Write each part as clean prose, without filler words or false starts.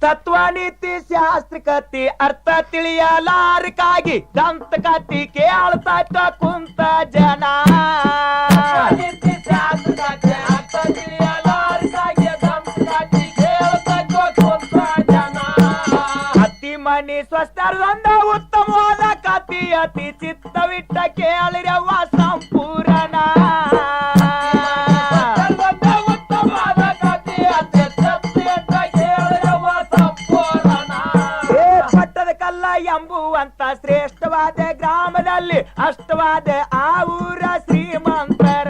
ತತ್ವ ನೀತಿ ಶಾಸ್ತ್ರ ಕತಿ ಅರ್ಥ ತಿಳಿಯಲಾರಕ್ಕಾಗಿ ದಂತ ಕತಿ ಕೇಳ್ತಾ ಕುಂತ ಜನ ನೀತಿ ಶಾಸ್ತ್ರ ಕತಿ ಅರ್ಥ ತಿಳಿಯಲಾರಕ್ಕಾಗಿ ದಂತ ಕತಿ ಕೇಳ್ತಾ ಕುಂತ ಜನ ಅತಿ ಮನಿ ಸ್ವಸ್ಥರದಂದ ಉತ್ತಮವಾದ ಕತಿ ಅತಿ ಚಿತ್ತವಿಟ್ಟ ಕೇಳಿರವ ಸಂಪೂರ್ಣ ಎಂಬುವಂತ ಶ್ರೇಷ್ಠವಾದ ಗ್ರಾಮದಲ್ಲಿ ಅಷ್ಟವಾದ ಆ ಊರ ಶ್ರೀಮಂತರ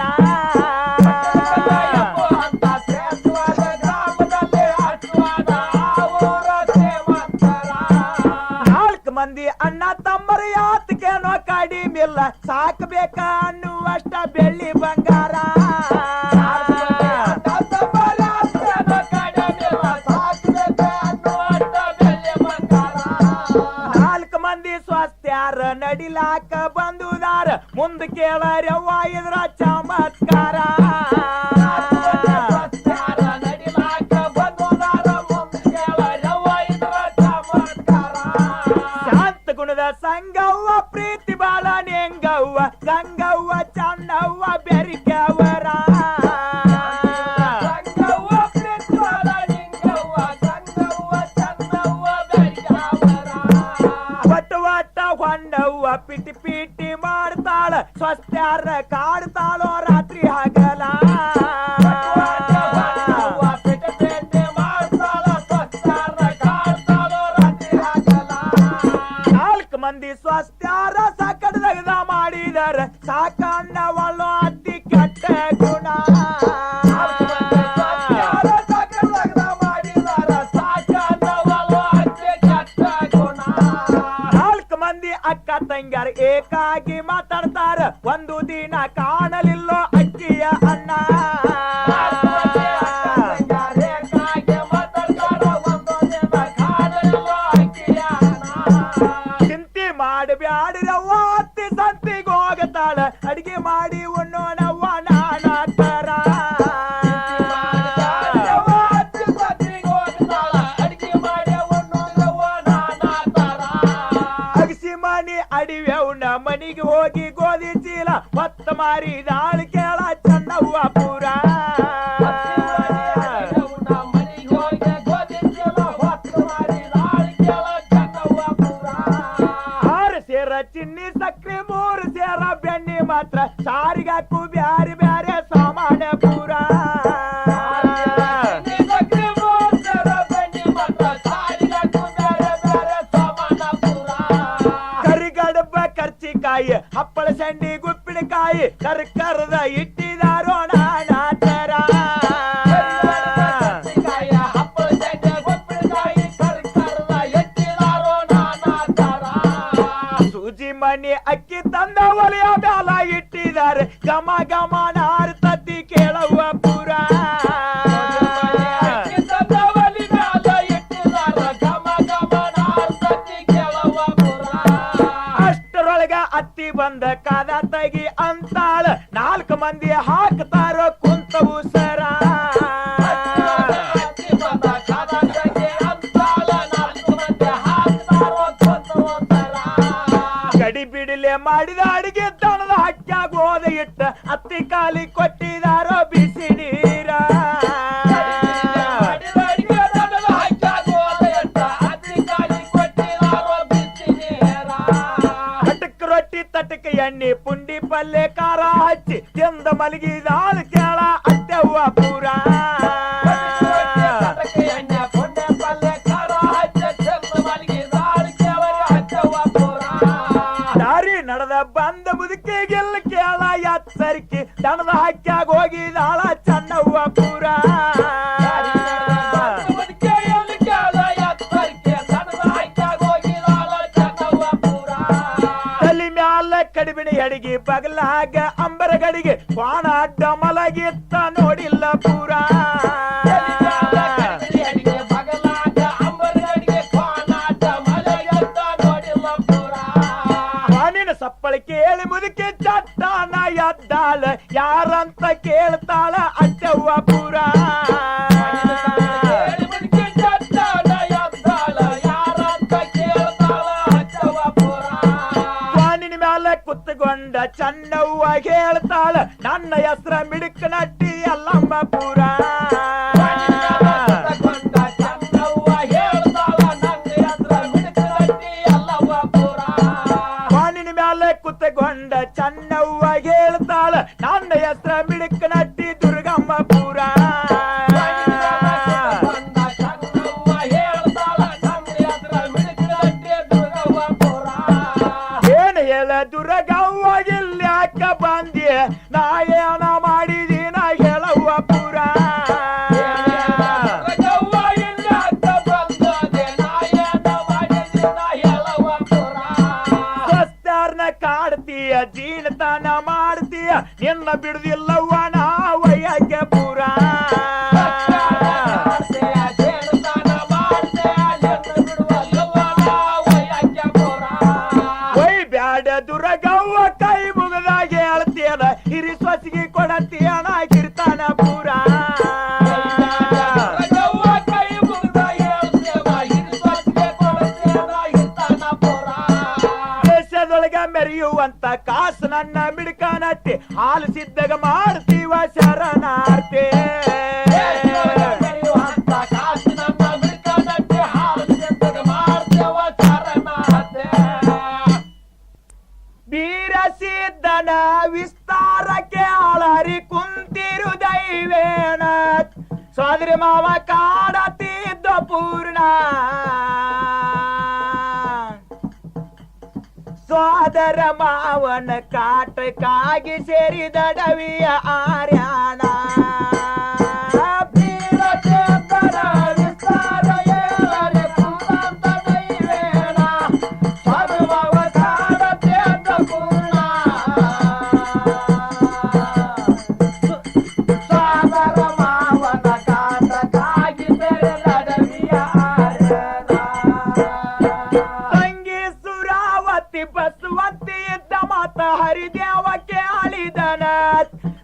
ನಾಲ್ಕು ಮಂದಿ ಅಣ್ಣ ತಮ್ಮರು ಯಾತಕೇನೋ ಕಡಿಮಿಲ್ಲ ಸಾಕಬೇಕ ಅನ್ನುವಷ್ಟ ಬೆಳ್ಳಿ ಬಂಗಾರ ಸ್ವಸ್ತ್ಯಾರ ನಡಿಲಾಕ ಬಂದುದಾರ ಮುಂದ ಕೇಳರವ್ವ ಇದ್ರ ಚಮತ್ಕಾರ ಶಾಂತ ಗುಣದ ಸಂಗವ್ವ ಪ್ರೀತಿ ಬಾಳ ನೆಂಗವ್ವ ಗಂಗವ್ವ ಚನ್ನವ್ವ ಬೆರಿಕವರ ಹೊಂಡವ್ವ ಪಿಟಿ ಪಿಟಿ ಮಾಡ್ತಾಳ ಸ್ವಸ್ತ್ಯಾರ ಕಾಡ್ತಾಳೋ ರಾತ್ರಿ ಹಗಲ ನಾಲ್ಕು ಮಂದಿ ಸ್ವಸ್ತ್ಯಾರ ಸಾಕಡ್ ತೆಗೆದ ಮಾಡಿದಾರ ಸಾಕಣ್ಣವಳು ಅತಿ ಕೆಟ್ಟ ಗುಣ ಅಕ್ಕ ತಂಗ್ಯಾರ ಏಕಾಗಿ ಮಾತಾಡ್ತಾರ ಒಂದು ದಿನ ಕಾಣಲಿಲ್ಲೋ ಅಕ್ಕಿಯ ಅನ್ನ ಚಿಂತೆ ಮಾಡಬ್ಯಾಡಿರವ್ವ ಅತ್ತಿ ಸಂತಿಗೆ ಹೋಗತಾಳ ಅಡಿಗೆ ಮಾಡಿ ಉಣ್ಣೋಣವ್ವ ನಾನಾತರ ಅಡಿವ್ಯವನ ಮನಿಗೆ ಹೋಗಿ ಗೋಧಿ ಚೀಲ ಹೊತ್ತ ಮಾರಿ ದಾಳಿ ಕೇಳ ಚನ್ನವ್ವ ಪುರ ಆರು ಸೇರ ಚಿನ್ನಿ ಸಕ್ರೆ ಮೂರು ಸೇರ ಬೆಣ್ಣೆ ಮಾತ್ರ ಸಾರಿಗಾಕು ಬ್ಯಾರೆ ಬ್ಯಾರೆ ಸಾಮಾನ ಪುರ ಕರ್ಚಿಕಾಯಿ ಹಪ್ಪಳ ಸಂಡಿ ಗುಪ್ಪಿನಕಾಯಿ ಕರ್ಕರದ ಇಟ್ಟಿದಾರೋ ನಾನಾತರ ಸೂಜಿ ಮನಿ ಅಕ್ಕಿ ತಂದ ಒಲೆಯ ಮ್ಯಾಲ ಇಟ್ಟಿದ್ದಾರೆ ಗಮ ಗಮ ನಾರ್ತತಿ ಕೇಳವ್ವ ಪುರ ಅತ್ತಿ ಬಂದ ಕಾದ ತಗಿ ಅಂತಾಳ ನಾಲ್ಕು ಮಂದಿ ಹಾಕ್ತಾರೋ ಕುಂತವು ಸರ ಗಡಿ ಬಿಡಿಲೆ ಮಾಡಿದ ಅಡಿಗೆ ತಣದ ಹಕ್ಕಾಗ ಹೋದ ಇಟ್ಟ ಅತ್ತಿ ಕಾಲಿ ಕೊಟ್ಟಿದಾರೋ ಬಿಸಿ ನೀರ ತಟಕ ಎಣ್ಣೆ ಪುಂಡಿ ಪಲ್ಲೆ ಖಾರ ಹಚ್ಚಿ ತಿಂದ ಮಲಗಿದಾಳ ಕೇಳ ಅತ್ತೆವ್ವ ಪೂರ ದಾರಿ ನಡೆದ ಬಂದ ಮುದುಕಿಗೆಲ್ಲ ಕೇಳ ಎತ್ತರಿಕೆ ದಣದ ಹಕ್ಕಾಗ ಹೋಗಿದಾಳ ಚನ್ನವ್ವ ಪೂರ ಕಡಿಬಿಣಿ ಅಡಿಗೆ ಬಗಲಾಗ ಅಂಬರ ಗಡಿಗೆ ಕ್ವಾಣ ಅಡ್ಡ ಮಲಗಿತ್ತ ನೋಡಿಲ್ಲ ಪೂರ ಕ್ವಾಣಿನ ಸಪ್ಪಳ ಕೇಳಿ ಮುದುಕಿ ಚಟ್ಟಾನ ಎದ್ದಾಳ ಯಾರಂತ ಕೇಳ್ತಾಳ ಅಟ್ಟವ್ವ ಪೂರ ಚನ್ನವ್ವ ಹೇಳ್ತಾಳ ನನ್ನ ಹೆಸರ ಮಿಡುಕ ನಟ್ಟಿ ಎಲ್ಲಮ್ಮ ಪುರ ಬಾಣಿನ ಮ್ಯಾಲೆ ಕುತ್ತಗೊಂಡ ಚನ್ನವ್ವ ಹೇಳ್ತಾಳ ನನ್ನ ಹೆಸರ ಮಿಡುಕ ನಟ್ಟಿ ದುರ್ಗಮ್ಮ ಪುರ ದುರ್ಗವ್ವ ಇಲ್ಲಿ ಅಕ್ಕ ಬಂದಿ ನಾ ಏನ ಮಾಡಿದೀನ ಹೇಳವ್ವ ಪುರ ಸ್ವಸ್ಥರ್ನ ಕಾಡ್ತೀಯ ಜೀನತನ ಮಾಡ್ತೀಯ ನಿನ್ನ ಬಿಡುದಿಲ್ಲವ್ವ ನಾ ವಯ್ಯಕ್ಕೆ ಪುರ ದುರ್ಗವ್ವ ಕೈ ಮುಗದಾಗ ಹೇಳ್ತೀಯನ ಹಿರಿ ಸ್ವಸಿಗೆ ಕೊಡತೀಯನ ಕಿರ್ತಾನ ಪುರ ದೇಶದೊಳಗ ಮೆರೆಯುವಂತ ಕಾಸು ನನ್ನ ಮಿಡ್ಕಾನಟ್ಟಿ ಹಾಲು ಸಿದ್ದಾಗ ಮಾಡ್ತೀವ ಶರಣಾರ್ಥಿ ವೀರಸಿದ್ದನ ವಿಸ್ತಾರಕ್ಕೆ ಆಳರಿ ಕುಂತಿರು ದೈವೇನ ಸೋದರಿ ಮಾವ ಕಾಡತಿದ್ದ ಪೂರ್ಣ ಸೋದರ ಮಾವನ ಕಾಟಕ್ಕಾಗಿ ಸೇರಿದ ಡವಿಯ ಆರ್ಯಾಣ ಹರಿದೇವಕ್ಕೆ ಅಳಿದನ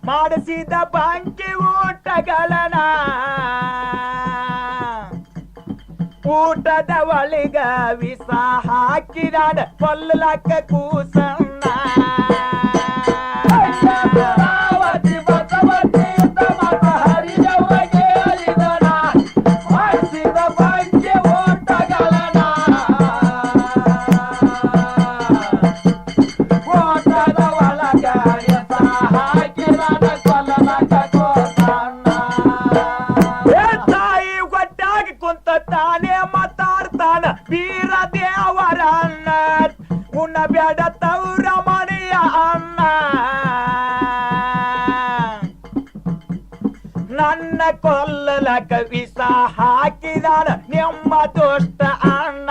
ಮಾಡಿಸಿದ ಬಾಂಕಿ ಊಟಗಳನ ಊಟದ ಒಳಗ ವಿಷ ಹಾಕಿದಾನ ಕೊಲ್ಲಲಕ್ಕ ಕೂಸನ್ನ ತಾನೇ ಮಾತಾಡ್ತಾನ ವೀರ ದೇವರನ್ನ ಉಣ್ಣಬೇಡ ತೌರ ಮನೆಯ ಅನ್ನ ನನ್ನ ಕೊಲ್ಲಲಕ ವಿಷ ಹಾಕಿದಾನ ನಿಮ್ಮ ದುಷ್ಟ ಅಣ್ಣ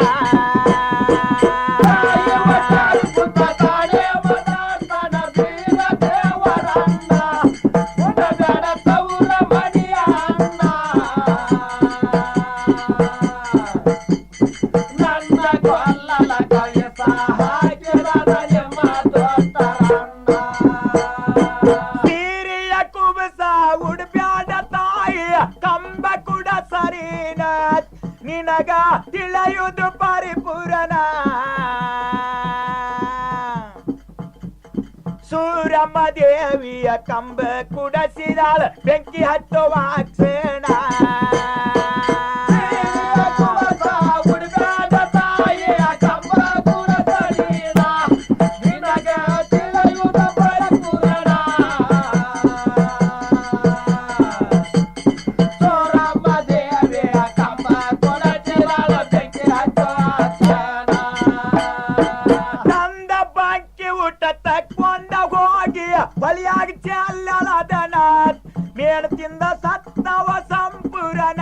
ಕಂಬ ಕೂಡ ಸರಿನ ನಿನಗ ತಿಳಿಯುವುದು ಪರಿಪೂರ್ಣ ಸೂರಮ್ಮ ದೇವಿಯ ಕಂಬ ಕುಡಸಿದಾಳ ಬೆಂಕಿ ಹತ್ತುವ ಕ್ಷಣ ಬಲಿಯಾಗಿ ಚೆಲ್ಲದನ ಮೇಣದಿಂದ ಸತ್ತವ ಸಂಪೂರ್ಣ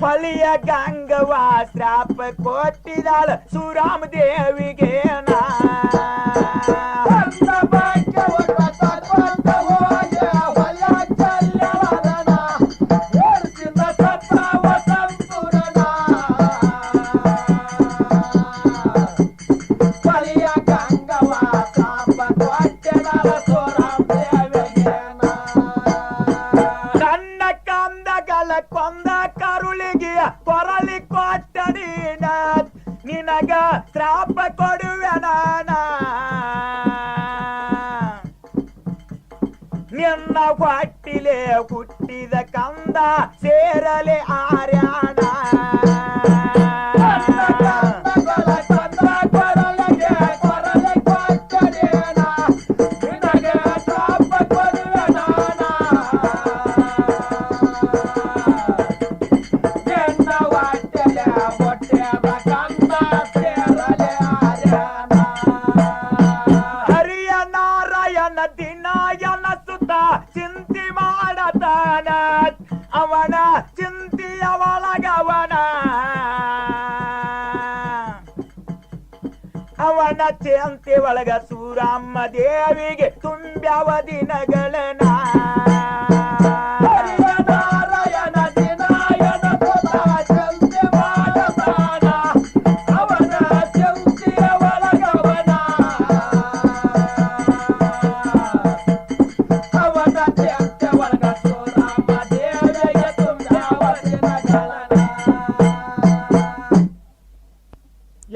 ಫಲಿಯ ಗಂಗವ ಶ್ರಾಪ ಕೊಟ್ಟಿದಾಳ ಸುರಾಮ ದೇವಿಗೆ ಕೊಂದ ಕರುಳಿಗೆ ಕೊರಳಿ ಕೊಟ್ಟಡಿನ ನಿನಗ ತೊಟ್ಟಿಲೆ ಹುಟ್ಟಿದ ಕಂದ ಸೇರಲೆ ಆರ್ಯಾಣ ಚಿಂತಿ ಮಾಡತಾನ ಅವನ ಚಿಂತಿಯ ಒಳಗವನ ಅವನ ಚಿಂತಿ ಒಳಗ ಸೂರಮ್ಮ ದೇವಿಗೆ ತುಂಬ್ಯಾವ ದಿನಗಳನ ನಾರಾಯಣ ದಿನಾಯನ ಚಿಂತೆ ಮಾಡತಾನ ಅವನ ಚಿಂತಿಯ ಒಳಗವನ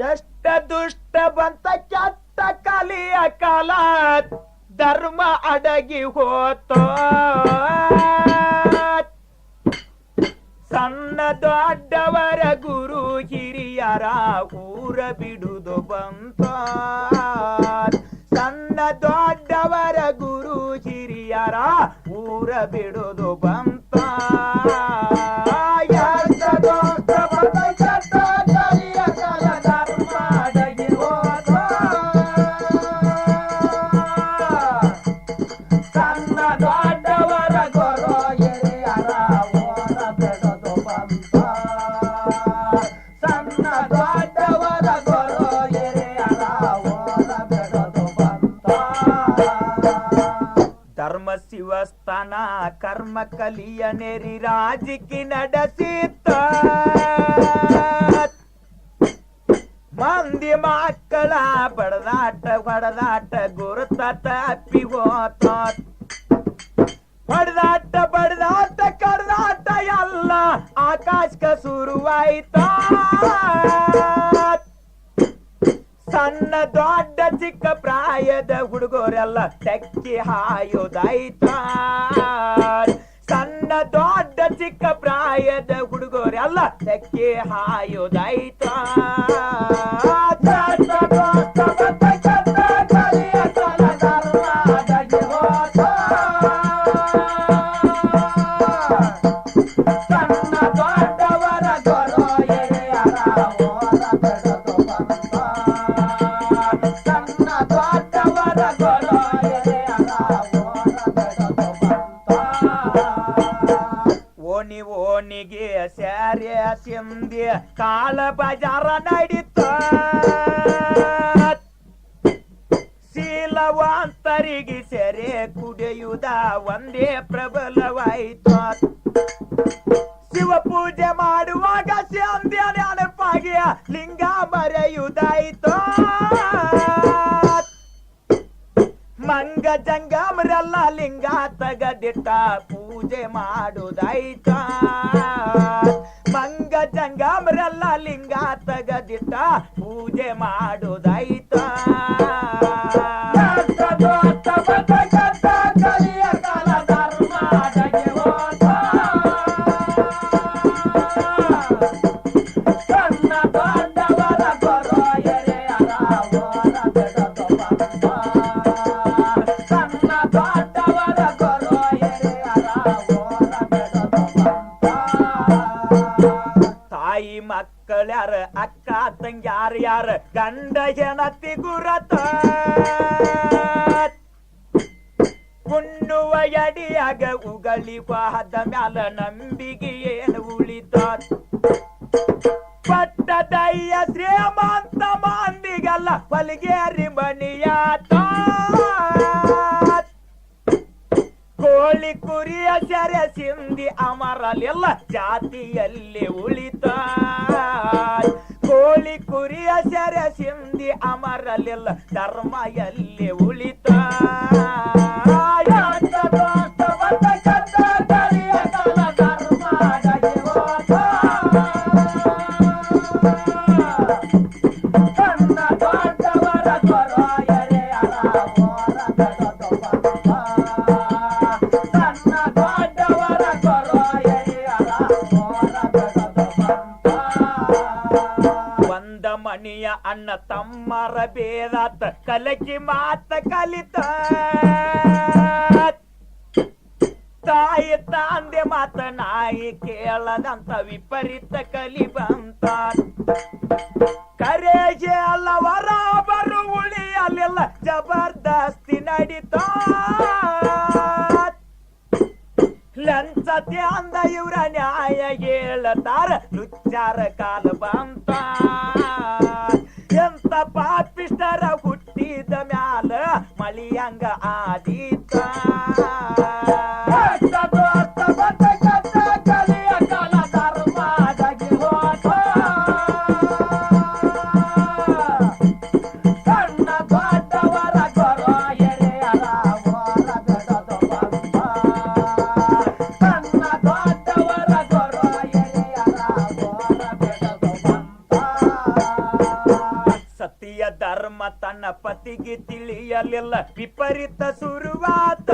ಎಷ್ಟ ದುಷ್ಟ ಬಂತ ಕೆಟ್ಟ ಕಲಿಯ ಕಾಲ ಧರ್ಮ ಅಡಗಿ ಹೋತೋ ಸಣ್ಣ ದೊಡ್ಡವರ ಗುರು ಹಿರಿಯರ ಊರ ಬಿಡುದು ಬಂತ ಸಣ್ಣ ದೊಡ್ಡವರ ಗುರು ಹಿರಿಯರ ಊರ ಬಿಡುದು ಬಂತ ಧರ್ಮ ಶಿವಸ್ಥಾನ ಕರ್ಮ ಕಲಿಯ ನೆರಿ ರಾಜಕಿ ನಡೆಸಿತ್ತ ಮಂದಿ ಮಕ್ಕಳ ಬಡದಾಟ ಹೊಡೆದಾಟ ಗುರುತ ತಪ್ಪಿ ಹೋತ ಹೊಡೆದಾಟ ಬಡದಾಟ ಕಡದಾಟ ಎಲ್ಲ ಆಕಾಶಕ ಶುರುವಾಯ್ತ ಸಣ್ಣ ದೊಡ್ಡ ಚಿಕ್ಕ ಪ್ರಾಯದ ಹುಡುಗರೆಲ್ಲ ತೆಕ್ಕಿ ಹಾಯೋದಾಯ್ತ ಸಣ್ಣ ದೊಡ್ಡ ಚಿಕ್ಕ ಪ್ರಾಯದ ಹುಡುಗರೆಲ್ಲ ತೆಕ್ಕಿ ಹಾಯೋದಾಯ್ತ ಓಣಿಗೆ ಸ್ಯಾರೆ ಸಿಂಧಿ ಕಾಳ ಬಜಾರ ನಡೀತ ಶೀಲವಂತರಿಗೆ ಸೆರೆ ಕುಡಿಯುವುದ ಒಂದೇ ಪ್ರಬಲವಾಯಿತ ಶಿವ ಪೂಜೆ ಮಾಡುವಾಗ ಸಂಧ್ಯ ನೆನಪಾಗಿ ಲಿಂಗ ಬರೆಯುವುದಾಯಿತ ಮಂಗ ಜಂಗಮರೆಲ್ಲ ಲಿಂಗ ತಗದಿಟ್ಟ ಪೂಜೆ ಮಾಡುದಾಯ್ತ ಮಂಗ ಜಂಗಮರೆಲ್ಲ ಲಿಂಗ ತಗದಿಟ್ಟ ಪೂಜೆ ಮಾಡುದಾಯ್ತ ಮಕ್ಕಳ್ಯಾರ ಅಕ್ಕ ತಂಗ್ಯಾರ ಯಾರ ಗಂಡ ಹೆಣತಿ ಗುರತ ಉಣ್ಣುವ ಎಡಿಯಾಗ ಉಗಳಿ ಪಾದ ಮ್ಯಾಲ ನಂಬಿಗೆ ಏನು ಉಳಿತ ಪಟ್ಟದಯ್ಯ ಶ್ರೀಮಂತ ಮಂದಿಗೆಲ್ಲ ಹೊಲಿಗೇರಿ ಮನಿಯಾತ ಕೋಳಿ ಕುರಿಯ ಸೆರೆ ಸಿಂಧಿ ಅಮರಲೆಲ್ಲ ಜಾತಿಯಲ್ಲಿ ಉಳಿತ ಕೋಳಿ ಕುರಿಯ ಸೆರೆ ಸಿಂಧಿ ಅಮರಲೆಲ್ಲ ಧರ್ಮ ಎಲ್ಲಿ ಉಳಿತ ಓಣಿಯ ಅಣ್ಣ ತಮ್ಮರ ಬೇದಾತ ಕಲಕಿ ಮಾತ ಕಲಿತ ತಾಯಿ ತಂದೆ ಮಾತ ನಾಯಿ ಕೇಳದಂತ ವಿಪರೀತ ಕಲಿ ಬಂತ ಕರೆಗೆ ಅಲ್ಲವರ ಬರು ಉಳಿಯಲಿಲ್ಲ ಜಬರ್ದಸ್ತಿ ನಡೀತ ಲಂಚತೆ ಅಂದ ಇವ್ರ ನ್ಯಾಯ ಹೇಳತಾರ ಲುಚ್ಚಾರ ಕಾಲ ಬಂತ ಎಂತ ಪಾಪಿಷ್ಟರ ಹುಟ್ಟಿದ ಮ್ಯಾಲ ಮಳಿಯಂಗ ಆದೀತ ಕಲಿಯ ಕಾಲ ಧರ್ಮದಾಗಿ ಹೋದ ಕಣ್ಣ ದೊಡ್ಡವರ ಗೊರ ಎರೆಯರ ಹೊರ ಬೆಡದು ಬಂತ ಕಣ್ಣ ದೊಡ್ಡವರ ಗೊರ ಎರೆಯರ ಹೊರ ಬೆಡದು ಬಂತ ಸತ್ಯ ಧರ್ಮ ತನ್ನ ಪತಿಗೆ ತಿಳಿಯಲಿಲ್ಲ ವಿಪರೀತ ಶುರುವಾತ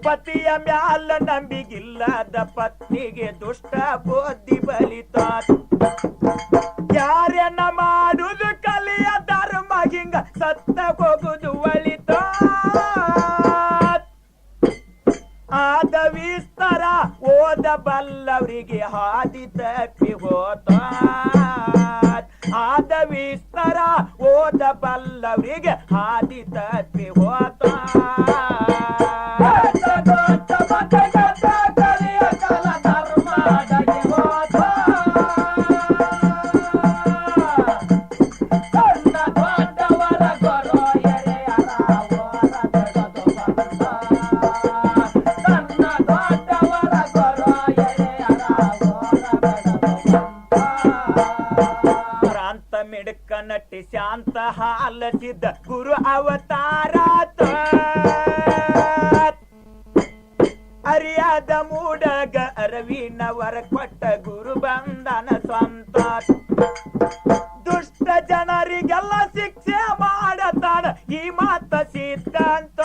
ಪತಿಯ ಮ್ಯಾಲ ನಂಬಿಗಿಲ್ಲದ ಪತ್ನಿಗೆ ದುಷ್ಟ ಬುದ್ಧಿ ಬಲಿತ ಯಾರೇನ ಮಾಡುದು ಕಲಿಯ ಧರ್ಮ ಹಿಂಗ ಸತ್ತ ಹೋಗುದು ಒಳಿತ ಆದ ವಿಸ್ತಾರ ಓದ ಬಲ್ಲವರಿಗೆ ಹಾದಿ ತಪ್ಪಿ ಹೋತ ಆದ ವಿಸ್ತಾರ ಓದ ಬಲ್ಲವರಿಗೆ ಹಾದಿ ತಪ್ಪಿ ಹೋತ ಕಲಿಯ ಕಾಲ ಧರ್ಮದಾಗಿ ಹೋತ ಕಣ್ಣ ದೊಡ್ಡವರ ಗೊರ ಎರೆಯರ ಹೊರ ಬೆಡದು ಬಂತ ಕಣ್ಣ ದೊಡ್ಡವರ ಗೊರ ಎರೆಯರ ಹೊರ ಬೆಡದು ಬಂತ ಪ್ರಾಂತ ಮಿಡಕ ನಟಿ ಶಾಂತ ಹಾಲಸಿದ್ದ ಗುರು ಅವತಾರಾತ ಅರಿಯಾದ ಮೂಡಗ ಅರವಿನವರ ಕೊಟ್ಟ ಗುರು ಬಂಧನ ಸ್ವಂತ ದುಷ್ಟ ಜನರಿಗೆಲ್ಲ ಶಿಕ್ಷೆ ಮಾಡತಾನ ಈ ಮಾತ ಸಿದ್ಧಾಂತ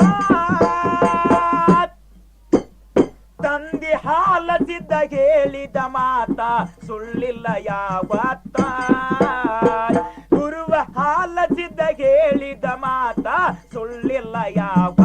ತಂದೆ ಹಾಲಸಿದ್ದ ಹೇಳಿದ ಮಾತ ಸುಳ್ಳಿಲ್ಲ ಯಾವತ್ತ ಗುರುವ ಹಾಲಸಿದ್ದ ಹೇಳಿದ ಮಾತ ಸುಳ್ಳಿಲ್ಲ ಯಾವ